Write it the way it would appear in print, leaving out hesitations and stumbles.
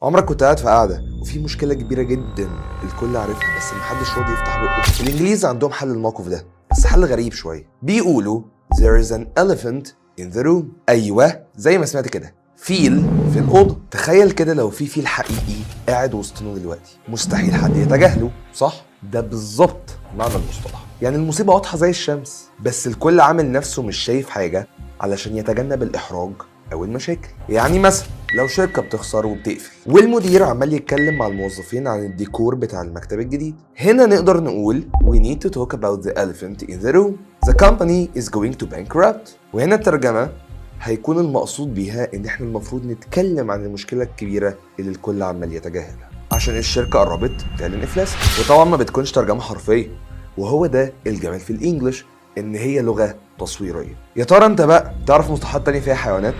عمرك كنت قاعد في قاعدة وفي مشكلة كبيرة جدا الكل عارفها بس محدش راضي يفتح بقه. الإنجليز عندهم حل الموقف ده بس حل غريب شوية. بيقولوا there is an elephant in the room. أيوة زي ما سمعت كده، فيل في الأوضة. تخيل كده لو في فيل حقيقي قاعد وسطنا دلوقتي، مستحيل حد يتجاهله، صح؟ ده بالظبط معنى المصطلح. يعني المصيبة واضحة زي الشمس، بس الكل عامل نفسه مش شايف حاجة علشان يتجنب الإحراج أو المشاكل. يعني مثلا لو شركة بتخسر وبتقفل والمدير عمال يتكلم مع الموظفين عن الديكور بتاع المكتب الجديد، هنا نقدر نقول we need to talk about the elephant in the room. The company is going to bankrupt. وهنا الترجمة هيكون المقصود بيها ان احنا المفروض نتكلم عن المشكلة الكبيرة اللي الكل عمال يتجاهلها عشان الشركة قربت تعلن افلاس. وطبعا ما بتكونش ترجمة حرفية، وهو ده الجمال في الانجليش ان هي لغة تصويرية. يا ترى انت بقى تعرف مصطلحات تانية فيها حيوانات؟